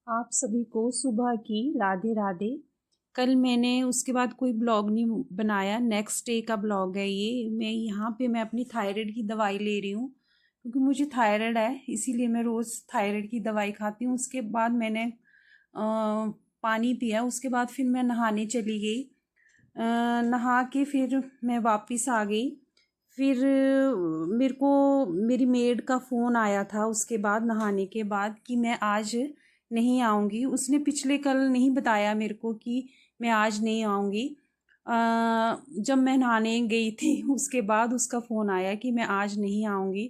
आप सभी को सुबह की राधे राधे। कल मैंने उसके बाद कोई ब्लॉग नहीं बनाया, नेक्स्ट डे का ब्लॉग है ये। मैं अपनी थायराइड की दवाई ले रही हूँ क्योंकि मुझे थायराइड है, इसीलिए मैं रोज़ थायराइड की दवाई खाती हूँ। उसके बाद मैंने पानी पिया, उसके बाद फिर मैं नहाने चली गई। नहा के फिर मैं वापस आ गई। फिर मेरे को मेरी मेड का फ़ोन आया था उसके बाद, नहाने के बाद, कि मैं आज नहीं आऊँगी। उसने पिछले कल नहीं बताया मेरे को कि मैं आज नहीं आऊँगी। जब मैं नहाने गई थी उसके बाद उसका फ़ोन आया कि मैं आज नहीं आऊँगी।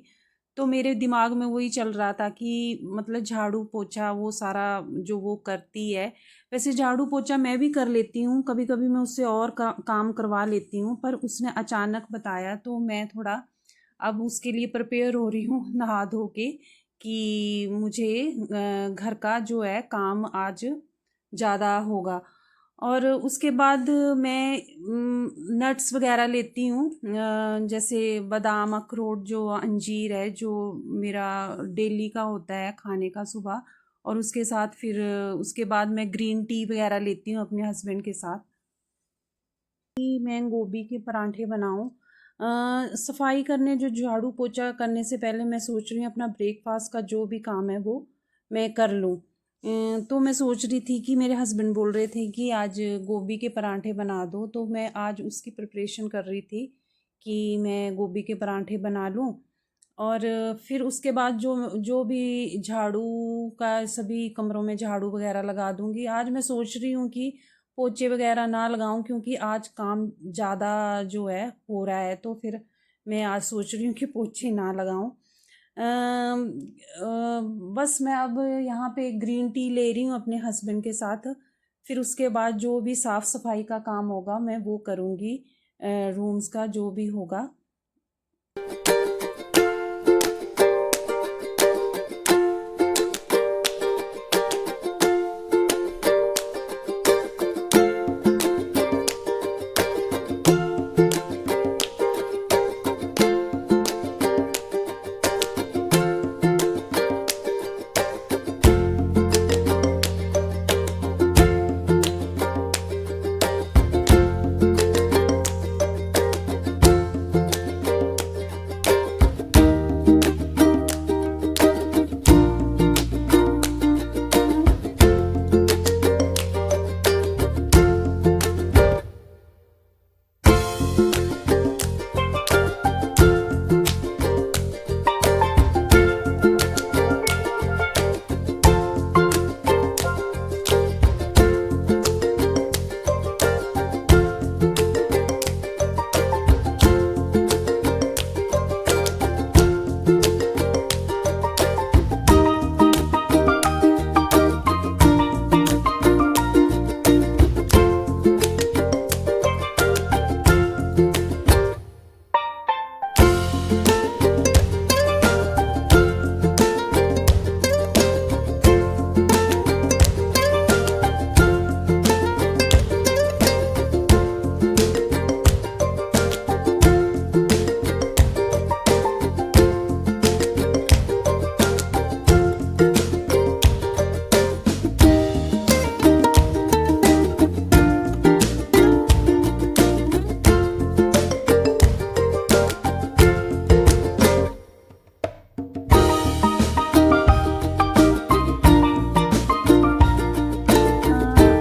तो मेरे दिमाग में वही चल रहा था कि मतलब झाड़ू पोछा वो सारा जो वो करती है। वैसे झाड़ू पोछा मैं भी कर लेती हूँ, कभी कभी मैं उससे और काम करवा लेती हूँ, पर उसने अचानक बताया तो मैं थोड़ा अब उसके लिए प्रिपेयर हो रही हूँ नहा धो के, कि मुझे घर का जो है काम आज ज़्यादा होगा। और उसके बाद मैं नट्स वगैरह लेती हूँ, जैसे बादाम, अखरोट, जो अंजीर है, जो मेरा डेली का होता है खाने का सुबह। और उसके साथ फिर उसके बाद मैं ग्रीन टी वगैरह लेती हूँ अपने हस्बैंड के साथ। कि मैं गोभी के परांठे बनाऊँ। सफाई करने, जो झाड़ू पोछा करने से पहले मैं सोच रही हूँ अपना ब्रेकफास्ट का जो भी काम है वो मैं कर लूँ। तो मैं सोच रही थी कि मेरे हस्बैंड बोल रहे थे कि आज गोभी के परांठे बना दो, तो मैं आज उसकी प्रिपरेशन कर रही थी कि मैं गोभी के परांठे बना लूँ। और फिर उसके बाद जो जो भी झाड़ू का, सभी कमरों में झाड़ू वगैरह लगा दूंगी। आज मैं सोच रही हूँ कि पोछे वगैरह ना लगाऊं क्योंकि आज काम ज़्यादा जो है हो रहा है, तो फिर मैं आज सोच रही हूँ कि पोछे ना लगाऊं। बस मैं अब यहाँ पे ग्रीन टी ले रही हूँ अपने हस्बैंड के साथ। फिर उसके बाद जो भी साफ़ सफाई का काम होगा मैं वो करूँगी, रूम्स का जो भी होगा।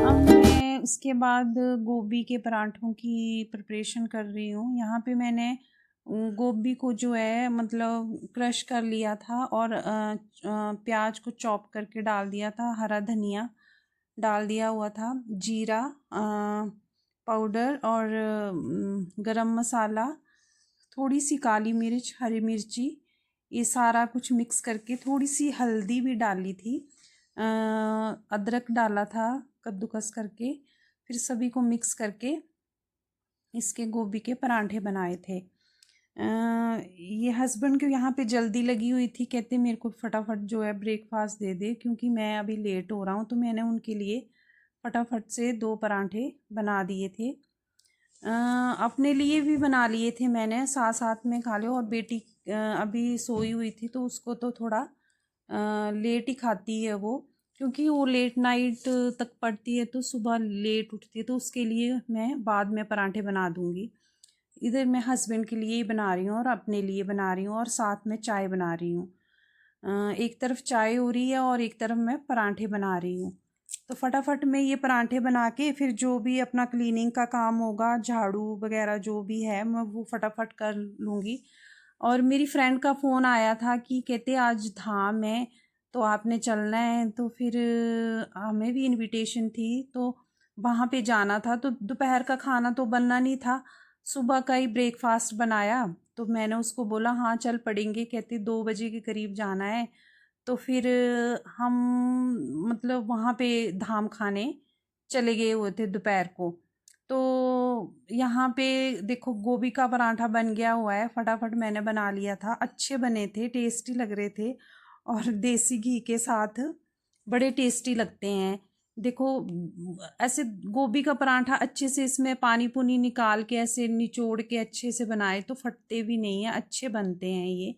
अब मैं उसके बाद गोभी के परांठों की प्रिपरेशन कर रही हूँ। यहाँ पे मैंने गोभी को जो है मतलब क्रश कर लिया था, और प्याज को चॉप करके डाल दिया था, हरा धनिया डाल दिया हुआ था, जीरा पाउडर, और गरम मसाला, थोड़ी सी काली मिर्च, हरी मिर्ची, ये सारा कुछ मिक्स करके, थोड़ी सी हल्दी भी डाली थी, अदरक डाला था कद्दूकस करके। फिर सभी को मिक्स करके इसके गोभी के परांठे बनाए थे। ये हस्बैंड को यहाँ पे जल्दी लगी हुई थी, कहते मेरे को फटाफट जो है ब्रेकफास्ट दे दे क्योंकि मैं अभी लेट हो रहा हूँ, तो मैंने उनके लिए फटाफट से 2 परांठे बना दिए थे। अपने लिए भी बना लिए थे मैंने, साथ साथ में खा लो। और बेटी अभी सोई हुई थी तो उसको तो थोड़ा लेट ही खाती है वो, क्योंकि वो लेट नाइट तक पढ़ती है तो सुबह लेट उठती है, तो उसके लिए मैं बाद में पराठे बना दूँगी। इधर मैं हस्बैंड के लिए ही बना रही हूँ और अपने लिए बना रही हूँ और साथ में चाय बना रही हूँ। एक तरफ चाय हो रही है और एक तरफ मैं पराठे बना रही हूँ। तो फटाफट मैं ये पराठे बना के फिर जो भी अपना क्लीनिंग का काम होगा, झाड़ू वगैरह जो भी है, मैं वो फटाफट कर लूँगी। और मेरी फ्रेंड का फ़ोन आया था कि कहते आज धाम है तो आपने चलना है, तो फिर हमें भी इनविटेशन थी तो वहाँ पे जाना था। तो दोपहर का खाना तो बनना नहीं था, सुबह का ही ब्रेकफास्ट बनाया। तो मैंने उसको बोला हाँ चल पड़ेंगे, कहते 2 बजे के करीब जाना है। तो फिर हम मतलब वहाँ पे धाम खाने चले गए हुए थे दोपहर को। तो यहाँ पे देखो गोभी का पराठा बन गया हुआ है, फटाफट मैंने बना लिया था, अच्छे बने थे, टेस्टी लग रहे थे और देसी घी के साथ बड़े टेस्टी लगते हैं। देखो ऐसे गोभी का पराठा अच्छे से इसमें पानी पुनी निकाल के ऐसे निचोड़ के अच्छे से बनाए तो फटते भी नहीं हैं, अच्छे बनते हैं ये।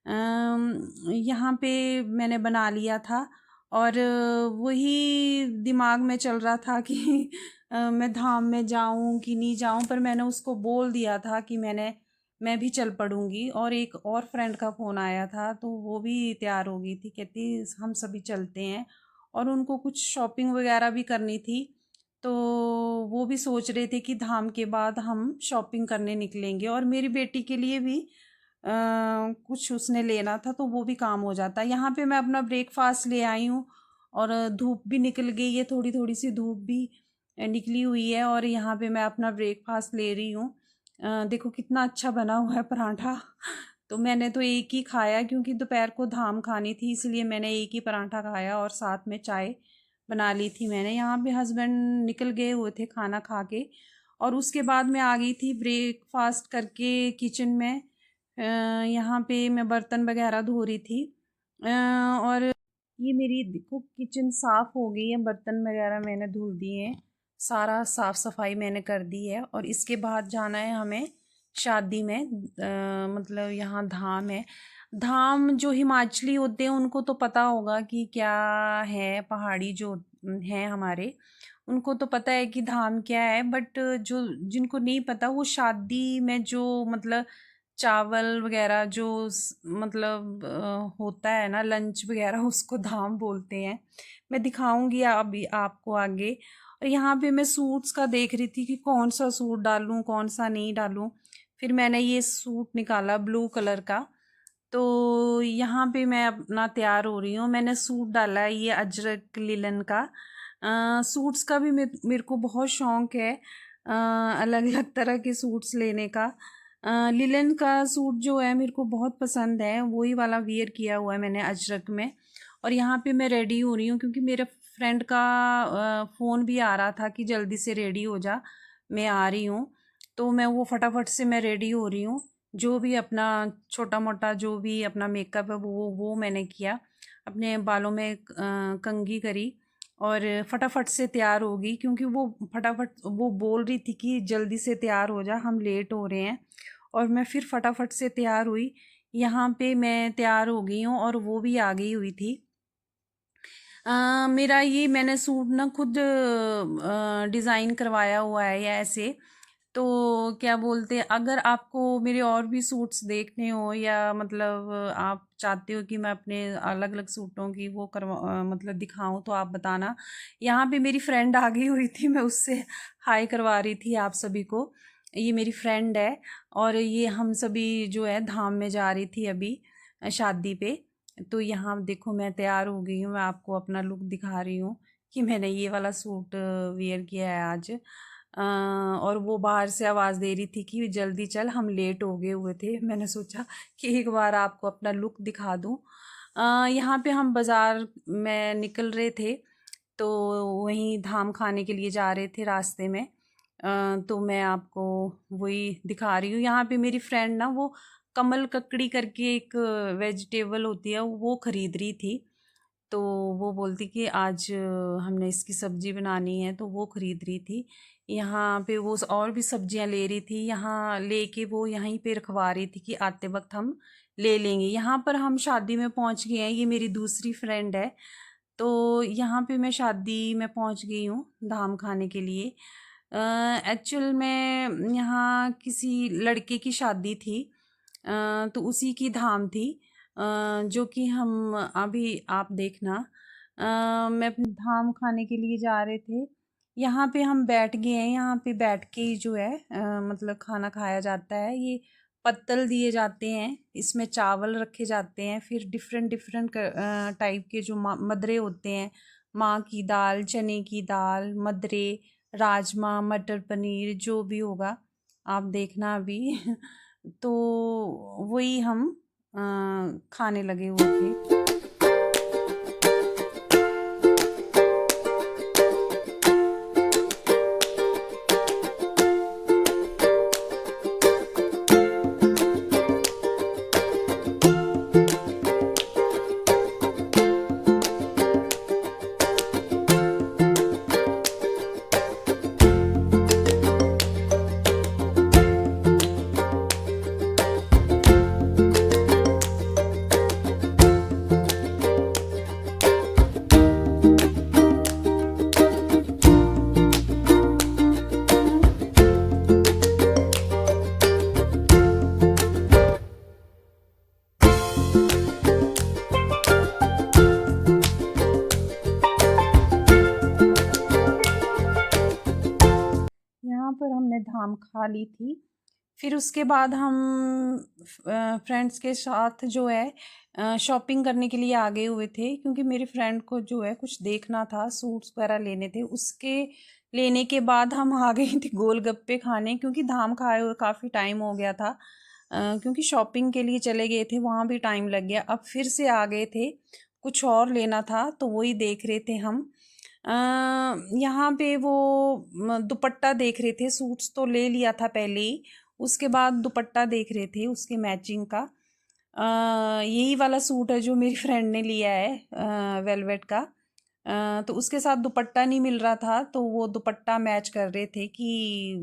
यहाँ पे मैंने बना लिया था और वही दिमाग में चल रहा था कि मैं धाम में जाऊं कि नहीं जाऊं, पर मैंने उसको बोल दिया था कि मैं भी चल पड़ूंगी। और एक और फ्रेंड का फ़ोन आया था तो वो भी तैयार हो गई थी, कहती हम सभी चलते हैं। और उनको कुछ शॉपिंग वगैरह भी करनी थी, तो वो भी सोच रहे थे कि धाम के बाद हम शॉपिंग करने निकलेंगे। और मेरी बेटी के लिए भी कुछ उसने लेना था तो वो भी काम हो जाता है। यहाँ पे मैं अपना ब्रेकफास्ट ले आई हूँ और धूप भी निकल गई है, थोड़ी थोड़ी सी धूप भी निकली हुई है और यहाँ पे मैं अपना ब्रेकफास्ट ले रही हूँ। देखो कितना अच्छा बना हुआ है पराठा। तो मैंने तो एक ही खाया क्योंकि दोपहर को धाम खानी थी, इसलिए मैंने एक ही पराठा खाया और साथ में चाय बना ली थी मैंने। यहाँ पे हस्बैंड निकल गए हुए थे खाना खा के और उसके बाद मैं आ गई थी ब्रेकफास्ट करके किचन में। यहाँ पे मैं बर्तन वगैरह धो रही थी और ये मेरी देखो किचन साफ़ हो गई है, बर्तन वगैरह मैंने धुल दिए हैं, सारा साफ़ सफाई मैंने कर दी है। और इसके बाद जाना है हमें शादी में, मतलब यहाँ धाम है। धाम जो हिमाचली होते हैं उनको तो पता होगा कि क्या है, पहाड़ी जो हैं हमारे उनको तो पता है कि धाम क्या है। बट जो जिनको नहीं पता वो शादी में जो मतलब चावल वगैरह जो मतलब होता है ना लंच वगैरह, उसको धाम बोलते हैं। मैं दिखाऊंगी अभी आपको आगे। और यहाँ पे मैं सूट्स का देख रही थी कि कौन सा सूट डालूं कौन सा नहीं डालूं। फिर मैंने ये सूट निकाला ब्लू कलर का। तो यहाँ पे मैं अपना तैयार हो रही हूँ, मैंने सूट डाला है ये अजरक लिलन का। सूट्स का भी मेरे को बहुत शौक़ है, अलग अलग तरह के सूट्स लेने का। लिलन का सूट जो है मेरे को बहुत पसंद है, वही वाला वियर किया हुआ है मैंने अजरक में। और यहाँ पे मैं रेडी हो रही हूँ क्योंकि मेरे फ्रेंड का फ़ोन भी आ रहा था कि जल्दी से रेडी हो जा, मैं आ रही हूँ। तो मैं वो फटाफट से मैं रेडी हो रही हूँ, जो भी अपना छोटा मोटा जो भी अपना मेकअप है वो मैंने किया, अपने बालों में कंघी करी और फटाफट से तैयार होगी क्योंकि वो फटाफट वो बोल रही थी कि जल्दी से तैयार हो जा हम लेट हो रहे हैं। और मैं फिर फटाफट से तैयार हुई, यहाँ पे मैं तैयार हो गई हूँ और वो भी आ गई हुई थी। मेरा ये मैंने सूट ना खुद डिज़ाइन करवाया हुआ है या ऐसे। तो क्या बोलते हैं, अगर आपको मेरे और भी सूट्स देखने हो या मतलब आप चाहते हो कि मैं अपने अलग अलग सूटों की वो मतलब दिखाऊं तो आप बताना। यहाँ पे मेरी फ्रेंड आ गई हुई थी, मैं उससे हाय करवा रही थी आप सभी को। ये मेरी फ्रेंड है और ये हम सभी जो है धाम में जा रही थी अभी शादी पे। तो यहाँ देखो मैं तैयार हो गई हूँ, मैं आपको अपना लुक दिखा रही हूँ कि मैंने ये वाला सूट वेयर किया है आज। और वो बाहर से आवाज़ दे रही थी कि जल्दी चल हम लेट हो गए हुए थे। मैंने सोचा कि एक बार आपको अपना लुक दिखा दूँ। यहाँ पे हम बाज़ार में निकल रहे थे तो वहीं धाम खाने के लिए जा रहे थे रास्ते में। तो मैं आपको वही दिखा रही हूँ। यहाँ पे मेरी फ्रेंड ना वो कमल ककड़ी करके एक वेजिटेबल होती है वो ख़रीद रही थी। तो वो बोलती कि आज हमने इसकी सब्ज़ी बनानी है, तो वो ख़रीद रही थी। यहाँ पे वो और भी सब्जियां ले रही थी, यहाँ लेके वो यहीं पे रखवा रही थी कि आते वक्त हम ले लेंगे। यहाँ पर हम शादी में पहुँच गए हैं, ये मेरी दूसरी फ्रेंड है। तो यहाँ पे मैं शादी में पहुँच गई हूँ धाम खाने के लिए। एक्चुअल में यहाँ किसी लड़के की शादी थी, तो उसी की धाम थी, जो कि हम अभी आप देखना, मैं अपनी धाम खाने के लिए जा रहे थे। यहाँ पे हम बैठ गए हैं, यहाँ पे बैठ के ही जो है मतलब खाना खाया जाता है। ये पत्तल दिए जाते हैं, इसमें चावल रखे जाते हैं, फिर डिफरेंट डिफरेंट टाइप के जो मदरे होते हैं, माँ की दाल, चने की दाल, मदरे, राजमा, मटर पनीर, जो भी होगा आप देखना अभी। तो वही हम खाने लगे हुए थे। यहाँ पर हमने धाम खा ली थी। फिर उसके बाद हम फ्रेंड्स के साथ जो है शॉपिंग करने के लिए आ गए हुए थे, क्योंकि मेरे फ्रेंड को जो है कुछ देखना था, सूट्स वगैरह लेने थे। उसके लेने के बाद हम आ गए थे गोलगप्पे खाने, क्योंकि धाम खाए हुए काफ़ी टाइम हो गया था। क्योंकि शॉपिंग के लिए चले गए थे, वहाँ भी टाइम लग गया। अब फिर से आ गए थे, कुछ और लेना था तो वही देख रहे थे हम। यहाँ पे वो दुपट्टा देख रहे थे। सूट्स तो ले लिया था पहले ही, उसके बाद दुपट्टा देख रहे थे उसके मैचिंग का। यही वाला सूट है जो मेरी फ्रेंड ने लिया है वेलवेट का। तो उसके साथ दुपट्टा नहीं मिल रहा था, तो वो दुपट्टा मैच कर रहे थे कि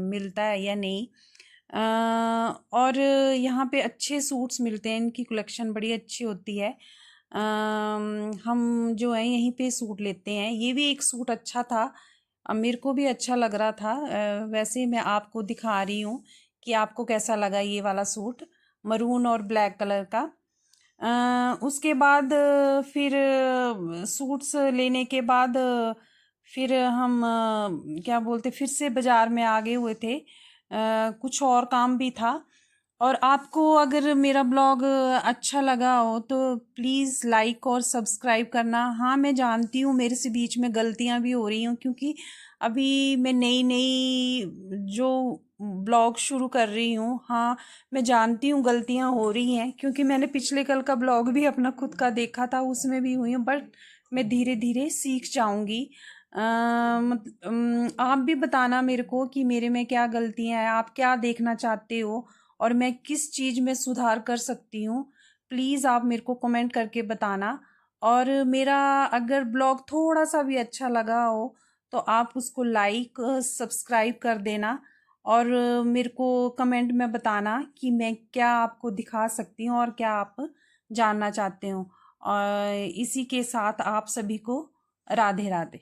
मिलता है या नहीं। और यहाँ पे अच्छे सूट्स मिलते हैं, इनकी कलेक्शन बड़ी अच्छी होती है। हम जो है यहीं पे सूट लेते हैं। ये भी एक सूट अच्छा था, मेरे को भी अच्छा लग रहा था। वैसे मैं आपको दिखा रही हूँ कि आपको कैसा लगा ये वाला सूट, मरून और ब्लैक कलर का। उसके बाद फिर सूट्स लेने के बाद फिर हम क्या बोलते, फिर से बाज़ार में आ गए हुए थे। कुछ और काम भी था। और आपको अगर मेरा ब्लॉग अच्छा लगा हो तो प्लीज़ लाइक और सब्सक्राइब करना। हाँ, मैं जानती हूँ मेरे से बीच में गलतियाँ भी हो रही हूँ, क्योंकि अभी मैं नई नई जो ब्लॉग शुरू कर रही हूँ। हाँ, मैं जानती हूँ गलतियाँ हो रही हैं, क्योंकि मैंने पिछले कल का ब्लॉग भी अपना खुद का देखा था, उसमें भी हुई हूँ, बट मैं धीरे धीरे सीख जाऊँगी। आप भी बताना मेरे को कि मेरे में क्या गलतियाँ हैं, आप क्या देखना चाहते हो और मैं किस चीज़ में सुधार कर सकती हूँ। प्लीज़ आप मेरे को कमेंट करके बताना। और मेरा अगर ब्लॉग थोड़ा सा भी अच्छा लगा हो तो आप उसको लाइक सब्सक्राइब कर देना। और मेरे को कमेंट में बताना कि मैं क्या आपको दिखा सकती हूँ और क्या आप जानना चाहते हो। और इसी के साथ आप सभी को राधे राधे।